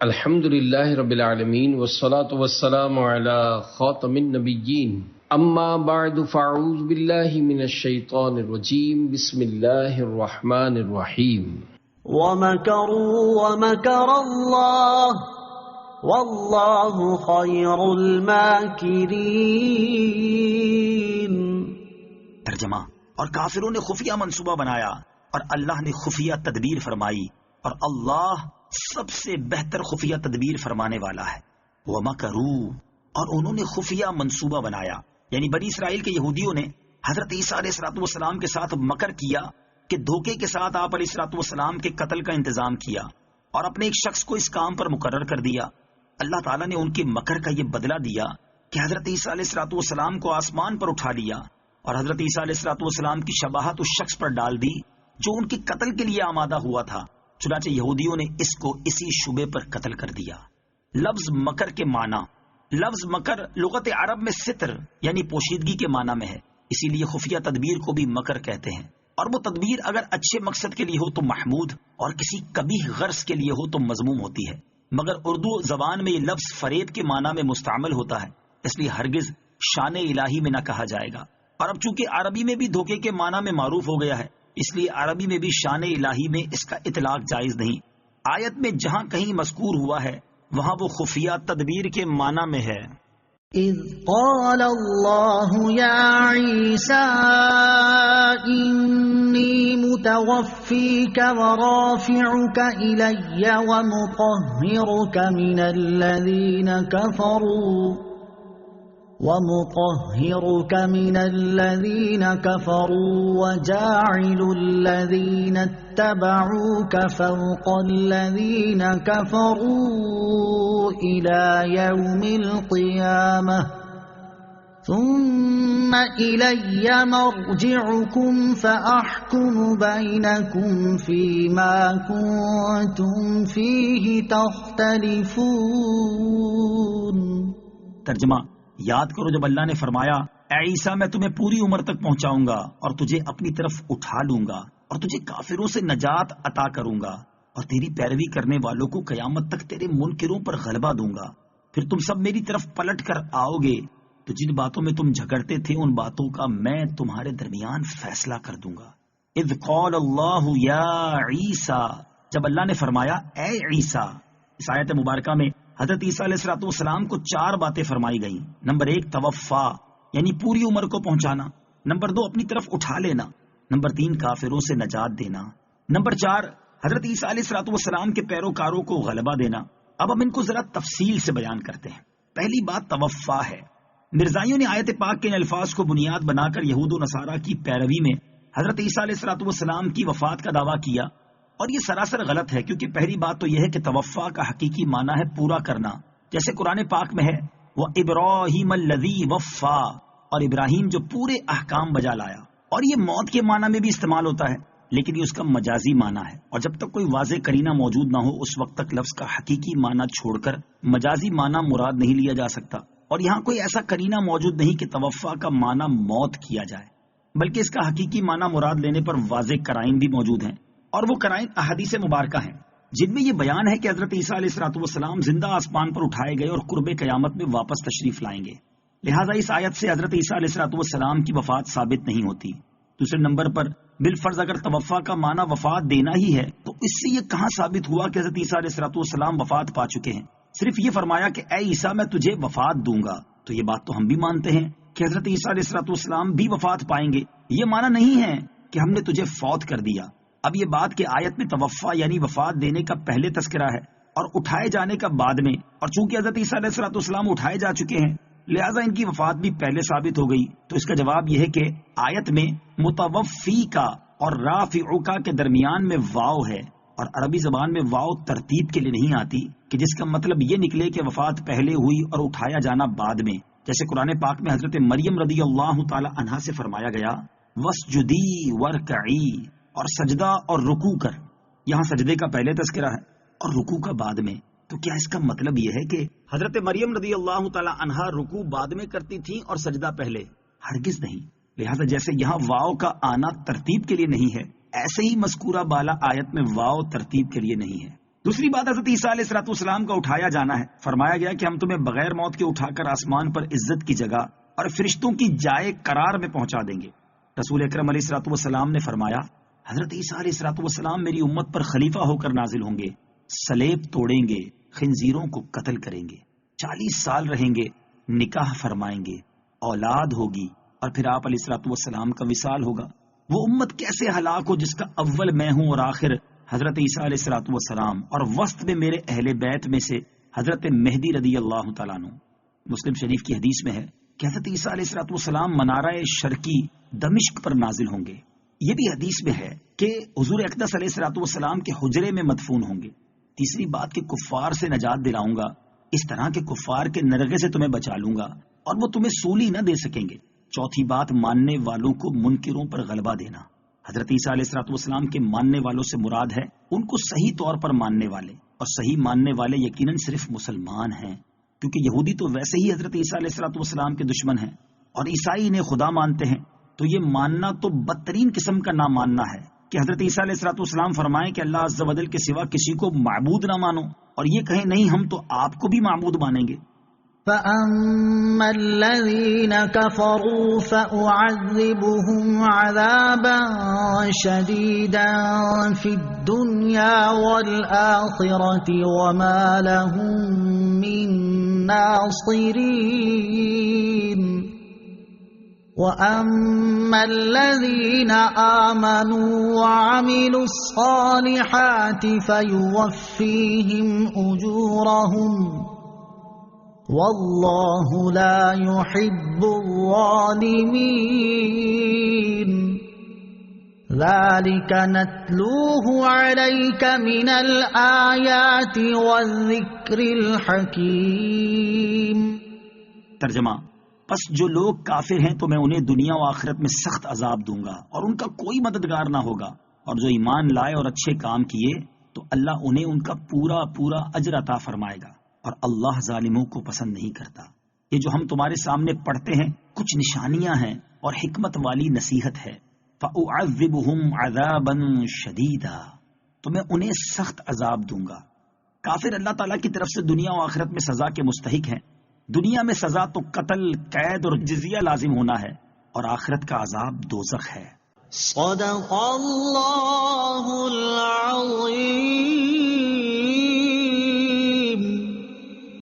الحمد للہ رب العالمین والصلاة والسلام علی خاتم النبیین اما بعد فاعوذ باللہ من الشیطان الرجیم بسم اللہ الرحمن الرحیم وَمَكَرُوا وَمَكَرَ اللَّهُ وَاللَّهُ خَيْرُ الْمَاكِرِينَ۔ ترجمہ: اور کافروں نے خفیہ منصوبہ بنایا اور اللہ نے خفیہ تدبیر فرمائی، اور اللہ سب سے بہتر خفیہ تدبیر فرمانے والا ہے۔ وَمَكَرُوا، اور انہوں نے خفیہ منصوبہ بنایا، یعنی بنی اسرائیل کے یہودیوں نے حضرت عیسیٰ علیہ السلام کے ساتھ مکر کیا کہ دھوکے کے ساتھ آپ علیہ السلام کے قتل کا انتظام کیا اور اپنے ایک شخص کو اس کام پر مقرر کر دیا۔ اللہ تعالیٰ نے ان کے مکر کا یہ بدلہ دیا کہ حضرت عیسیٰ علیہ السلام کو آسمان پر اٹھا لیا اور حضرت عیسیٰ علیہ السلام کی شباہت اس شخص پر ڈال دی جو ان کے قتل کے لیے آمادہ ہوا تھا۔ چنانچہ یہودیوں نے اس کو اسی شبے پر قتل کر دیا۔ لفظ مکر کے معنی، لفظ مکر لغت عرب میں ستر یعنی پوشیدگی کے معنی میں ہے، اسی لیے خفیہ تدبیر کو بھی مکر کہتے ہیں، اور وہ تدبیر اگر اچھے مقصد کے لیے ہو تو محمود اور کسی قبیح غرض کے لیے ہو تو مذموم ہوتی ہے، مگر اردو زبان میں یہ لفظ فریب کے معنی میں مستعمل ہوتا ہے، اس لیے ہرگز شان الہی میں نہ کہا جائے گا، اور اب چونکہ عربی میں بھی دھوکے کے معنی میں معروف ہو گیا ہے اس لیے عربی میں بھی شان الہی میں اس کا اطلاق جائز نہیں۔ آیت میں جہاں کہیں مذکور ہوا ہے وہاں وہ خفیہ تدبیر کے معنی میں ہے۔ اذ قال اللہ یا عیسیٰ انی متوفیک ورافعک الی ومطہرک من الذین كفروا وجاعل الذين اتبعوك فوق الذين كفروا إلى يوم القيامة ثم إلي مرجعكم فأحكم بينكم فيما كنتم فيه تختلفون۔ ترجمہ: یاد کرو جب اللہ نے فرمایا اے عیسیٰ میں تمہیں پوری عمر تک پہنچاؤں گا اور تجھے اپنی طرف اٹھا لوں گا اور تجھے کافروں سے نجات عطا کروں گا اور تیری پیروی کرنے والوں کو قیامت تک تیرے منکروں پر غلبہ دوں گا، پھر تم سب میری طرف پلٹ کر آؤ گے تو جن باتوں میں تم جھگڑتے تھے ان باتوں کا میں تمہارے درمیان فیصلہ کر دوں گا۔ اذ قال اللہ یا عیسیٰ، جب اللہ نے فرمایا اے عیسیٰ۔ اس آیت مبارکہ میں حضرت عیسیٰ علیہ السلام کو 4 باتیں فرمائی گئیں۔ نمبر 1 توفا یعنی پوری عمر کو پہنچانا، نمبر 2 اپنی طرف اٹھا لینا، نمبر 3 کافروں سے نجات دینا، نمبر 4 حضرت عیسیٰ علیہ السلام کے پیروکاروں کو غلبہ دینا۔ اب ہم ان کو ذرا تفصیل سے بیان کرتے ہیں۔ پہلی بات توفا ہے۔ مرزائیوں نے آیت پاک کے ان الفاظ کو بنیاد بنا کر یہود و نصارہ کی پیروی میں حضرت عیسیٰ علیہ السلام کی وفات کا دعویٰ کیا، اور یہ سراسر غلط ہے، کیونکہ پہلی بات تو یہ ہے کہ توفا کا حقیقی معنی ہے پورا کرنا، جیسے قرآن پاک میں ہے وَإِبْرَاهِيمَ الَّذِي وَفَّى، اور ابراہیم جو پورے احکام بجا لایا، اور یہ موت کے معنی میں بھی استعمال ہوتا ہے، لیکن یہ اس کا مجازی معنی ہے، اور جب تک کوئی واضح قرینہ موجود نہ ہو اس وقت تک لفظ کا حقیقی معنی چھوڑ کر مجازی معنی مراد نہیں لیا جا سکتا، اور یہاں کوئی ایسا قرینہ موجود نہیں کہ توفا کا معنی موت کیا جائے، بلکہ اس کا حقیقی معنی مراد لینے پر واضح قرائن بھی موجود ہیں، اور وہ قرائن احادیث مبارکہ ہیں جن میں یہ بیان ہے کہ حضرت عیسیٰ علیہ السلام زندہ آسمان پر اٹھائے گئے اور قرب قیامت میں واپس تشریف لائیں گے، لہٰذا اس آیت سے حضرت عیسیٰ علیہ السلام کی وفات ثابت نہیں ہوتی۔ دوسرے نمبر پر بالفرض اگر توفا کا معنی وفات دینا ہی ہے تو اس سے یہ کہاں ثابت ہوا کہ حضرت عیسیٰ علیہ السلام وفات پا چکے ہیں؟ صرف یہ فرمایا کہ اے عیسیٰ میں تجھے وفات دوں گا، تو یہ بات تو ہم بھی مانتے ہیں کہ حضرت عیسیٰ علیہ السلام بھی وفات پائیں گے، یہ معنی نہیں ہے کہ ہم نے تجھے فوت کر دیا۔ اب یہ بات کہ آیت میں توفا یعنی وفات دینے کا پہلے تذکرہ ہے اور اٹھائے جانے کا بعد میں، اور چونکہ حضرت عیسیٰ علیہ السلام اٹھائے جا چکے ہیں لہٰذا ان کی وفات بھی پہلے ثابت ہو گئی، تو اس کا جواب یہ ہے کہ آیت میں متوفی کا اور رافعک کے درمیان میں واو ہے، اور عربی زبان میں واو ترتیب کے لیے نہیں آتی کہ جس کا مطلب یہ نکلے کہ وفات پہلے ہوئی اور اٹھایا جانا بعد میں، جیسے قرآن پاک میں حضرت مریم رضی اللہ تعالی عنہا سے فرمایا گیا وَاسْجُدِي وَارْكَعِي، اور سجدہ اور رکوع کر، یہاں سجدے کا پہلے تذکرہ ہے اور رکوع کا بعد میں، تو کیا اس کا مطلب یہ ہے کہ حضرت مریم رضی اللہ تعالی عنہا رکوع بعد میں کرتی تھیں اور سجدہ پہلے؟ ہرگز نہیں۔ لہذا جیسے یہاں واو کا آنا ترتیب کے لیے نہیں ہے، ایسے ہی مذکورہ بالا آیت میں واو ترتیب کے لیے نہیں ہے۔ دوسری بات حضرت عیسیٰ علیہ السلام کا اٹھایا جانا ہے. فرمایا گیا کہ ہم تمہیں بغیر موت کے اٹھا کر آسمان پر عزت کی جگہ اور فرشتوں کی جائے قرار میں پہنچا دیں گے. رسول اکرم علیہ السلام نے فرمایا حضرت عیسیٰ علیہ السلام میری امت پر خلیفہ ہو کر نازل ہوں گے، سلیب توڑیں گے، خنزیروں کو قتل کریں گے، 40 سال رہیں گے، نکاح فرمائیں گے، اولاد ہوگی، اور پھر آپ علیہ السلام کا وصال ہوگا. وہ امت کیسے ہلاک ہو جس کا اول میں ہوں اور آخر حضرت عیسیٰ علیہ السلام، اور وسط میں میرے اہل بیت میں سے حضرت مہدی رضی اللہ تعالیٰ عنہ. مسلم شریف کی حدیث میں ہے کہ حضرت عیسیٰ علیہ السلام منارہ شرقی دمشق پر نازل ہوں گے. یہ بھی حدیث میں ہے کہ حضور اقدس علیہ السلام کے حجرے میں مدفون ہوں گے. تیسری بات کہ کفار سے نجات دلاؤں گا، اس طرح کے کفار کے نرغے سے تمہیں بچا لوں گا اور وہ تمہیں سولی نہ دے سکیں گے. چوتھی بات ماننے والوں کو منکروں پر غلبہ دینا. حضرت عیسیٰ علیہ السلام کے ماننے والوں سے مراد ہے ان کو صحیح طور پر ماننے والے، اور صحیح ماننے والے یقیناً صرف مسلمان ہیں، کیونکہ یہودی تو ویسے ہی حضرت عیسیٰ علیہ السلام کے دشمن ہیں اور عیسائی انہیں خدا مانتے ہیں. تو یہ ماننا تو بدترین قسم کا نہ ماننا ہے کہ حضرت عیسیٰ علیہ السلام فرمائیں کہ اللہ عز و جل کے سوا کسی کو معبود نہ مانو، اور یہ کہیں نہیں ہم تو آپ کو بھی معبود مانیں گے. فَأَمَّا الَّذِينَ كَفَرُوا فَأُعَذِّبُهُمْ عَذَابًا شَدِيدًا فِي الدُّنْيَا وَالْآخِرَةِ وَمَا لَهُم مِّن نَّاصِرِينَ. وَأَمَّا الَّذِينَ آمَنُوا وَعَمِلُوا الصَّالِحَاتِ فَيُوَفِّيهِمْ أُجُورَهُمْ وَاللَّهُ لَا يُحِبُّ الظَّالِمِينَ. ذَلِكَ نَتْلُوهُ عَلَيْكَ مِنَ الْآيَاتِ وَالذِّكْرِ الْحَكِيمِ. ترجمہ: پس جو لوگ کافر ہیں تو میں انہیں دنیا و آخرت میں سخت عذاب دوں گا اور ان کا کوئی مددگار نہ ہوگا، اور جو ایمان لائے اور اچھے کام کیے تو اللہ انہیں ان کا پورا پورا اجر عطا فرمائے گا، اور اللہ ظالموں کو پسند نہیں کرتا. یہ جو ہم تمہارے سامنے پڑھتے ہیں کچھ نشانیاں ہیں اور حکمت والی نصیحت ہے. فَأُعَذِّبُهُمْ عَذَابًا شَدِيدًا، تو میں انہیں سخت عذاب دوں گا. کافر اللہ تعالیٰ کی طرف سے دنیا و آخرت میں سزا کے مستحق ہیں. دنیا میں سزا تو قتل، قید اور جزیہ لازم ہونا ہے، اور آخرت کا عذاب دوزخ ہے. صدق اللہ العظیم.